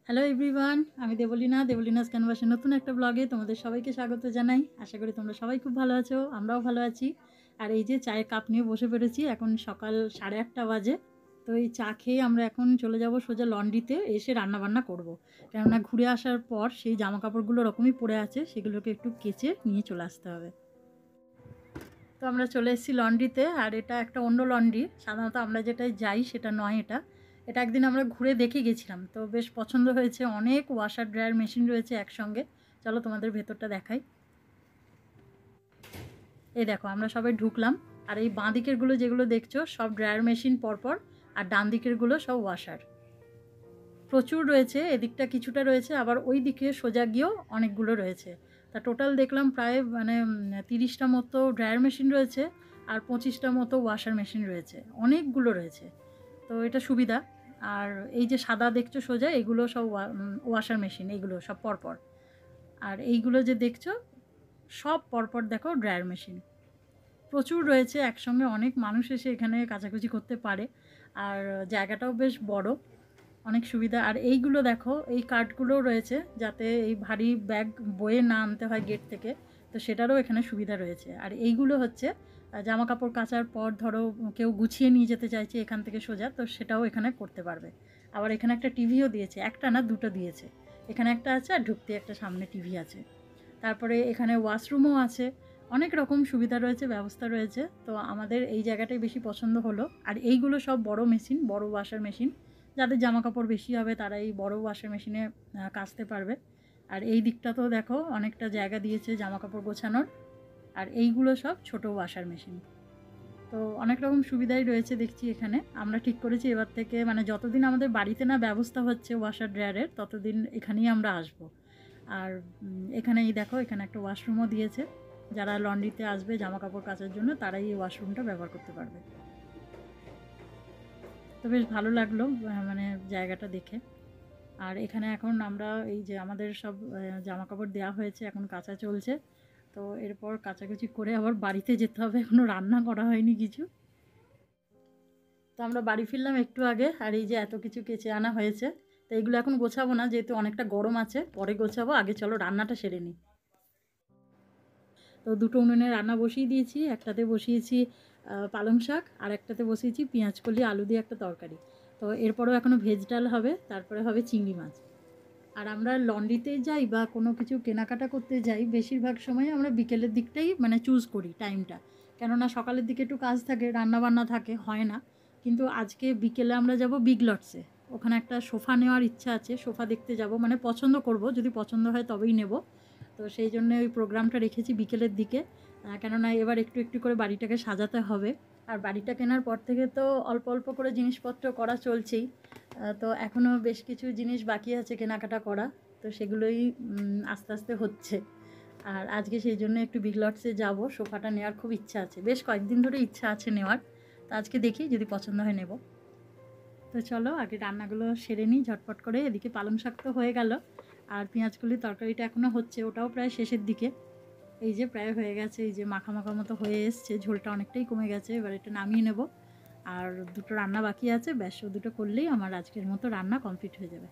Hello everyone, আমি দেবলীনা। দেবলীনাস ক্যানভাসের নতুন একটা ব্লগে তোমাদের সবাইকে স্বাগত জানাই। আশা করি তোমরা সবাই খুব ভালো আছো, আমরাও ভালো আছি। আর এই যে চায়ের কাপ নিয়ে বসে পড়েছি, এখন সকাল 8:30 বাজে। তো এই চা খেয়ে আমরা এখন চলে যাব সোজা লন্ড্রিতে, এসে রান্নাবান্না করব। কেননা ঘুরে আসার পর সেই জামা কাপড়গুলো রকমই পড়ে আছে, সেগুলোকে একটু কেচে নিয়ে চলে আসতে হবে। তো আমরা চলে এসেছি লন্ড্রিতে, আর এটা একটা অন্য লন্ড্রি। সাধারণত আমরা যেটায় যাই সেটা নয় এটা। এটা একদিন আমরা ঘুরে দেখে গেছিলাম, তো বেশ পছন্দ হয়েছে। অনেক ওয়াশার ড্রায়ার মেশিন রয়েছে একসঙ্গে। চলো তোমাদের ভেতরটা দেখাই। এই দেখো, আমরা সবাই ঢুকলাম। আর এই বাঁ দিকেরগুলো যেগুলো দেখছো সব ড্রায়ার মেশিন পরপর, আর ডান দিকেরগুলো সব ওয়াশার। প্রচুর রয়েছে, এদিকটা কিছুটা রয়েছে, আবার ওই দিকে সোজা গিয়েও অনেকগুলো রয়েছে। তা টোটাল দেখলাম প্রায় 30টা মতো ড্রায়ার মেশিন রয়েছে, আর 25টা মতো ওয়াশার মেশিন রয়েছে। অনেকগুলো রয়েছে, তো এটা সুবিধা। আর এই যে সাদা দেখছো সোজা, এগুলো সব ওয়াশার মেশিন, এগুলো সব পরপর। আর এইগুলো যে দেখছো সব পরপর দেখো ড্রায়ার মেশিন। প্রচুর রয়েছে একসঙ্গে, অনেক মানুষ এসে এখানে কাচাকুচি করতে পারে। আর জায়গাটাও বেশ বড়, অনেক সুবিধা। আর এইগুলো দেখো, এই কার্ডগুলোও রয়েছে যাতে এই ভারী ব্যাগ বয়ে না আনতে হয় গেট থেকে, তো সেটারও এখানে সুবিধা রয়েছে। আর এইগুলো হচ্ছে জামা কাপড় কাচার পর ধরো কেউ গুছিয়ে নিয়ে যেতে চাইছে এখান থেকে সোজা, তো সেটাও এখানে করতে পারবে। আবার এখানে একটা টিভিও দিয়েছে, একটা না দুটো দিয়েছে। এখানে একটা আছে, আর ঢুকতে একটা সামনে টিভি আছে। তারপরে এখানে ওয়াশরুমও আছে। অনেক রকম সুবিধা রয়েছে, ব্যবস্থা রয়েছে। তো আমাদের এই জায়গাটাই বেশি পছন্দ হলো। আর এইগুলো সব বড় মেশিন, বড় ওয়াশার মেশিন। যাদের জামা কাপড় বেশি হবে তারা এই বড় ওয়াশার মেশিনে কাচতে পারবে। আর এই দিকটা তো দেখো অনেকটা জায়গা দিয়েছে জামা কাপড় গোছানোর। আর এইগুলো সব ছোট ওয়াশার মেশিন। তো অনেক রকম সুবিধাই রয়েছে দেখছি এখানে। আমরা ঠিক করেছি এবার থেকে, যতদিন আমাদের বাড়িতে না ব্যবস্থা হচ্ছে ওয়াশার ড্রায়ারের, ততদিন এখানেই আমরা আসবো। আর এখানেই দেখো, এখানে একটা ওয়াশরুমও দিয়েছে। যারা লন্ড্রিতে আসবে জামা কাপড় কাচার জন্য, তারাই এই ওয়াশরুমটা ব্যবহার করতে পারবে। তো বেশ ভালো লাগলো জায়গাটা দেখে। আর এখানে এখন আমরা এই যে আমাদের সব জামা কাপড় দেওয়া হয়েছে, এখন কাচা চলছে। তো এরপর কাচাকুচি করে আবার বাড়িতে যেতে হবে, এখনও রান্না করা হয়নি কিছু। তো আমরা বাড়ি ফিরলাম একটু আগে, আর এই যে এত কিছু কেচে আনা হয়েছে। তো এগুলো এখন গোছাবো না, যেহেতু অনেকটা গরম আছে, পরে গোছাবো। আগে চলো রান্নাটা সেরে নিই। তো দুটো উনুনে রান্না বসিয়ে দিয়েছি। একটাতে বসিয়েছি পালং শাক, আর একটাতে বসিয়েছি পেঁয়াজ কলি আলু দিয়ে একটা তরকারি। তো এরপরেও এখনও ভেজ ডাল হবে, তারপরে হবে চিংড়ি মাছ। আর আমরা লন্ড্রিতে যাই বা কোনো কিছু কেনাকাটা করতে যাই, বেশিরভাগ সময় আমরা বিকেলের দিকটাই চুজ করি টাইমটা। কেননা সকালের দিকে একটু কাজ থাকে, রান্নাবান্না থাকে, হয় না। কিন্তু আজকে বিকেলে আমরা যাব বিগ লটসে। ওখানে একটা সোফা নেওয়ার ইচ্ছা আছে, সোফা দেখতে যাব, পছন্দ করব, যদি পছন্দ হয় তবেই নেব। তো সেই জন্য ওই প্রোগ্রামটা রেখেছি বিকেলের দিকে। কেননা এবার একটু একটু করে বাড়িটাকে সাজাতে হবে। আর বাড়িটা কেনার পর থেকে তো অল্প অল্প করে জিনিসপত্র করা চলছেই। তো এখনও বেশ কিছু জিনিস বাকি আছে কেনাকাটা করা। তো সেগুলোই আস্তে আস্তে হচ্ছে। আর আজকে সেই জন্য একটু বিগ লটসে যাবো, সোফাটা নেওয়ার খুব ইচ্ছা আছে, বেশ কয়েকদিন ধরে ইচ্ছা আছে নেওয়ার। তো আজকে দেখি যদি পছন্দ হয় নেব। তো চলো আগে রান্নাগুলো সেরে নিই ঝটপট করে। এদিকে পালং শাক তো হয়ে গেল, আর পেঁয়াজকলির তরকারিটা এখনও হচ্ছে, ওটাও প্রায় শেষের দিকে। এই যে প্রায় হয়ে গেছে, এই যে মাখা মাখা মতো হয়ে এসছে, ঝোলটা অনেকটাই কমে গেছে। এবার এটা নামিয়ে নেব। আর দুটো রান্না বাকি আছে, ব্যাস ও দুটো করলেই আমার আজকের মতো রান্না কমপ্লিট হয়ে যাবে।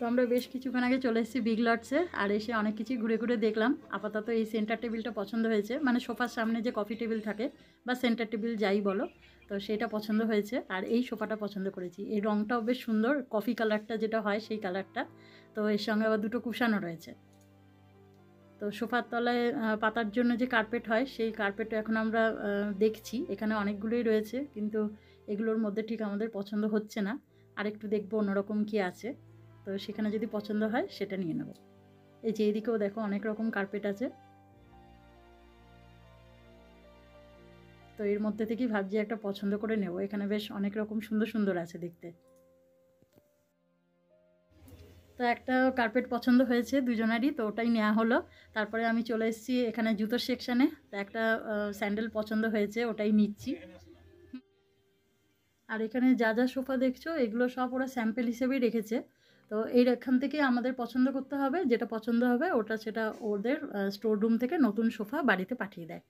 তো আমরা বেশ কিছুক্ষণ আগে চলে এসেছি বিগ লটসে, আর এসে অনেক কিছু ঘুরে ঘুরে দেখলাম। আপাতত এই সেন্টার টেবিলটা পছন্দ হয়েছে, মানে সোফার সামনে যে কফি টেবিল থাকে বা সেন্টার টেবিল যাই বলো, তো সেটা পছন্দ হয়েছে। আর এই সোফাটা পছন্দ করেছি, এই রঙটাও বেশ সুন্দর, কফি কালারটা যেটা হয় সেই কালারটা। তো এর সঙ্গে আবার দুটো কুশানও রয়েছে। তো সোফার তলায় পাতার জন্য যে কার্পেট হয় সেই কার্পেটও এখন আমরা দেখছি, এখানে অনেকগুলোই রয়েছে, কিন্তু এগুলোর মধ্যে ঠিক আমাদের পছন্দ হচ্ছে না। আর একটু দেখবো অন্যরকম কি আছে, তো সেখানে যদি পছন্দ হয় সেটা নিয়ে নেব। এই যে এইদিকেও দেখো অনেক রকম কার্পেট আছে, তো এর মধ্যে থেকেই ভাবছি একটা পছন্দ করে নেব। এখানে বেশ অনেক রকম সুন্দর সুন্দর আছে দেখতে। তো একটা কার্পেট পছন্দ হয়েছে দুজনারই, তো ওটাই নেওয়া হলো। তারপরে আমি চলে এসেছি এখানে জুতোর সেকশানে, তো একটা স্যান্ডেল পছন্দ হয়েছে, ওটাই নিচ্ছি। আর এখানে যা যা সোফা দেখছো এগুলো সব ওরা স্যাম্পেল হিসেবেই রেখেছে। তো এখান থেকে আমাদের পছন্দ করতে হবে, যেটা পছন্দ হবে ওটা সেটা ওদের স্টোর রুম থেকে নতুন সোফা বাড়িতে পাঠিয়ে দেয়।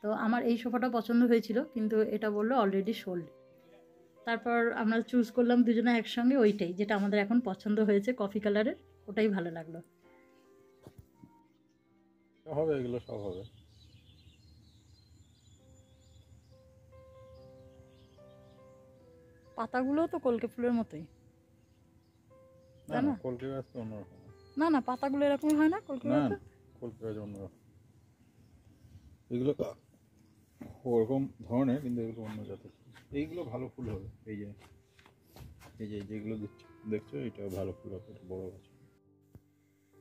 তো আমার এই সোফাটা পছন্দ হয়েছিল, কিন্তু এটা বললো অলরেডি সোল্ড। তারপর আমরা চুজ করলাম দুজনে একসঙ্গে ওইটাই, যেটা আমাদের এখন পছন্দ হয়েছে কফি কালারের, ওটাই ভালো লাগলো। হবে, এগুলো সব হবে। পাতাগুলো তো কলকে ফুলের মতোই, না তাই না, না? কলকে গাছ তো অন্যরকম। না না, পাতাগুলো এরকমই হয় না কলকে না গাছে? না, কলকে গাছ অন্যরকম। এগুলো ওরকম ধরনের, কিন্তু এগুলো অন্য জাতের। এইগুলো ভালো ফুল হবে। এই যে যেগুলো দেখছো এটা ভালো ফুল হবে, এটা বড় গাছ।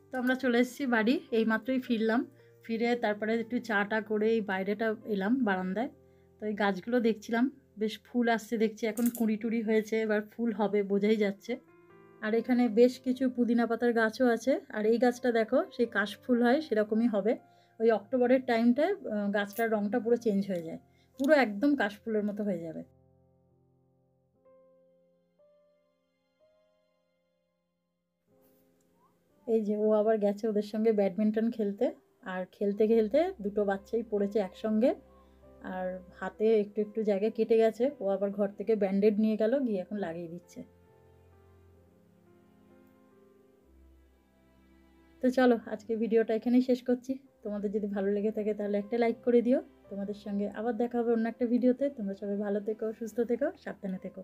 তো আমরা চলে এসেছি বাড়ি, এইমাত্রই ফিরলাম। ফিরে তারপরে একটু চাটা করে এই বাইরেটা এলাম বারান্দায়। তো এই গাছগুলো দেখছিলাম, বেশ ফুল আসছে দেখছি, এখন কুঁড়ি টুড়ি হয়েছে, এবার ফুল হবে বোঝাই যাচ্ছে। আর এখানে বেশ কিছু পুদিনা পাতার গাছও আছে। আর এই গাছটা দেখো সেই কাশফুল হয় সেরকমই হবে। ওই অক্টোবরের টাইমটায় গাছটার রঙটা পুরো চেঞ্জ হয়ে যায়, পুরো একদম কাশফুলের মতো হয়ে যাবে। এই যে ও আবার গেছে ওদের সঙ্গে ব্যাডমিন্টন খেলতে, আর খেলতে খেলতে দুটো বাচ্চাই পড়েছে একসঙ্গে, আর হাতে একটু একটু জায়গা কেটে গেছে। ও আবার ঘর থেকে ব্যান্ডেড নিয়ে গেল, গিয়ে এখন লাগিয়ে দিচ্ছে। তো চলো আজকে ভিডিওটা এখানেই শেষ করছি। তোমাদের যদি ভালো লেগে থাকে তাহলে একটা লাইক করে দিও। তোমাদের সঙ্গে আবার দেখা হবে অন্য একটা ভিডিওতে। তোমরা সবাই ভালো থেকো, সুস্থ থেকো, সাবধানে থেকো।